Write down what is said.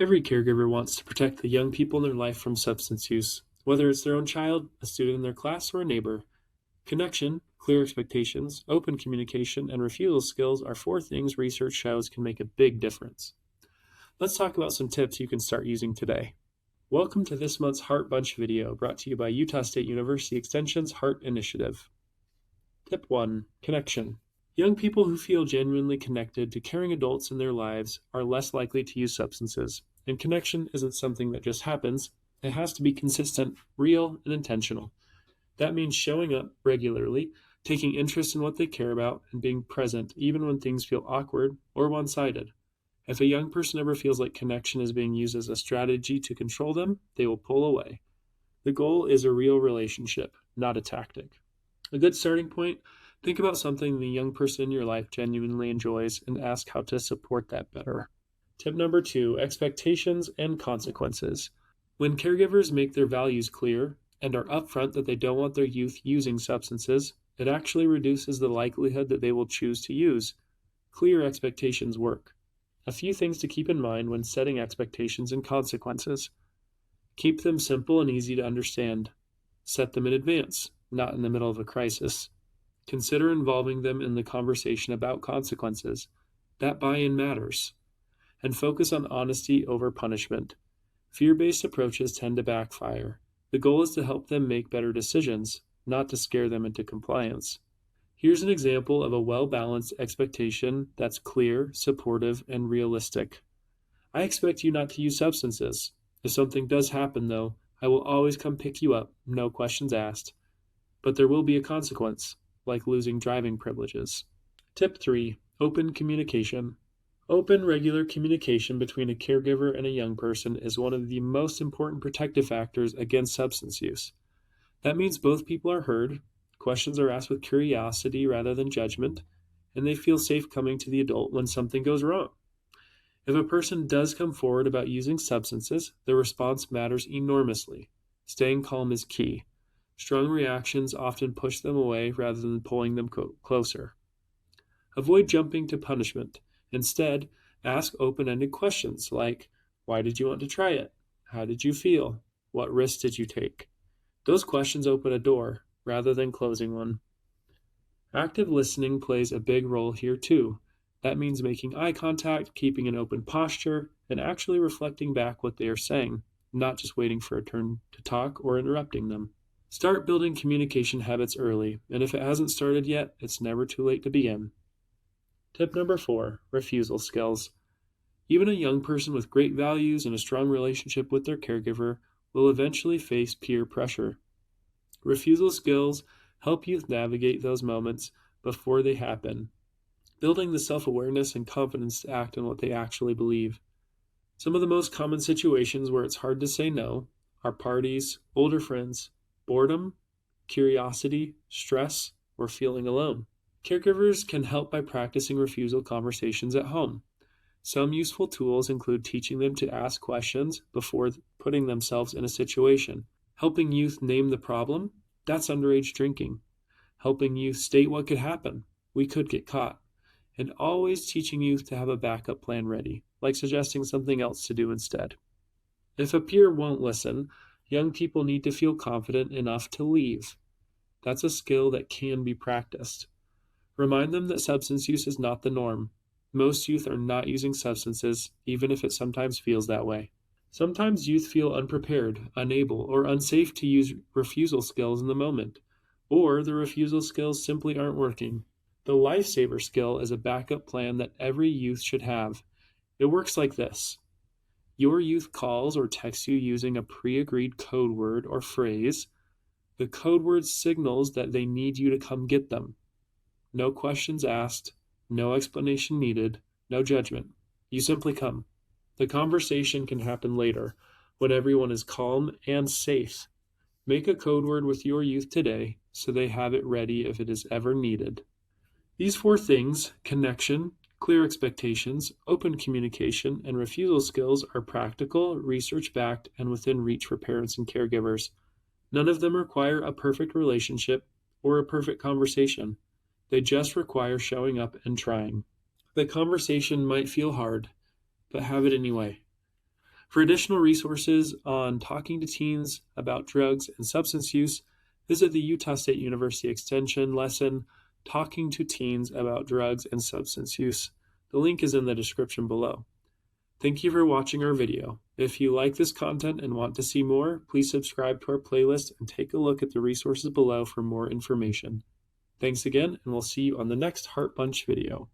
Every caregiver wants to protect the young people in their life from substance use, whether it's their own child, a student in their class, or a neighbor. Connection, clear expectations, open communication, and refusal skills are four things research shows can make a big difference. Let's talk about some tips you can start using today. Welcome to this month's Heart Bunch video, brought to you by Utah State University Extension's Heart Initiative. Tip 1. Connection. Young people who feel genuinely connected to caring adults in their lives are less likely to use substances, and connection isn't something that just happens. It has to be consistent, real, and intentional. That means showing up regularly, taking interest in what they care about, and being present even when things feel awkward or one-sided. If a young person ever feels like connection is being used as a strategy to control them, they will pull away. The goal is a real relationship, not a tactic. A good starting point: think about something the young person in your life genuinely enjoys and ask how to support that better. Tip number 2, expectations and consequences. When caregivers make their values clear and are upfront that they don't want their youth using substances, it actually reduces the likelihood that they will choose to use. Clear expectations work. A few things to keep in mind when setting expectations and consequences. Keep them simple and easy to understand. Set them in advance, not in the middle of a crisis. Consider involving them in the conversation about consequences. That buy-in matters. And focus on honesty over punishment. Fear-based approaches tend to backfire. The goal is to help them make better decisions, not to scare them into compliance. Here's an example of a well-balanced expectation that's clear, supportive, and realistic. I expect you not to use substances. If something does happen, though, I will always come pick you up, no questions asked. But there will be a consequence, like losing driving privileges. Tip 3. Open communication. Open, regular communication between a caregiver and a young person is one of the most important protective factors against substance use. That means both people are heard, questions are asked with curiosity rather than judgment, and they feel safe coming to the adult when something goes wrong. If a person does come forward about using substances, their response matters enormously. Staying calm is key. Strong reactions often push them away rather than pulling them closer. Avoid jumping to punishment. Instead, ask open-ended questions like, why did you want to try it? How did you feel? What risks did you take? Those questions open a door rather than closing one. Active listening plays a big role here too. That means making eye contact, keeping an open posture, and actually reflecting back what they are saying, not just waiting for a turn to talk or interrupting them. Start building communication habits early, and if it hasn't started yet, it's never too late to begin. Tip number 4, refusal skills. Even a young person with great values and a strong relationship with their caregiver will eventually face peer pressure. Refusal skills help youth navigate those moments before they happen, building the self-awareness and confidence to act on what they actually believe. Some of the most common situations where it's hard to say no are parties, older friends, boredom, curiosity, stress, or feeling alone. Caregivers can help by practicing refusal conversations at home. Some useful tools include teaching them to ask questions before putting themselves in a situation, helping youth name the problem, that's underage drinking, helping youth state what could happen, we could get caught, and always teaching youth to have a backup plan ready, like suggesting something else to do instead. If a peer won't listen, young people need to feel confident enough to leave. That's a skill that can be practiced. Remind them that substance use is not the norm. Most youth are not using substances, even if it sometimes feels that way. Sometimes youth feel unprepared, unable, or unsafe to use refusal skills in the moment, or the refusal skills simply aren't working. The lifesaver skill is a backup plan that every youth should have. It works like this. Your youth calls or texts you using a pre-agreed code word or phrase. The code word signals that they need you to come get them. No questions asked, no explanation needed, no judgment. You simply come. The conversation can happen later, when everyone is calm and safe. Make a code word with your youth today so they have it ready if it is ever needed. These 4 things, connection, clear expectations, open communication, and refusal skills, are practical, research-backed, and within reach for parents and caregivers. None of them require a perfect relationship or a perfect conversation. They just require showing up and trying. The conversation might feel hard, but have it anyway. For additional resources on talking to teens about drugs and substance use, visit the Utah State University Extension lesson, Talking to Teens About Drugs and Substance Use. The link is in the description below. Thank you for watching our video. If you like this content and want to see more, please subscribe to our playlist and take a look at the resources below for more information. Thanks again, and we'll see you on the next Heart Bunch video.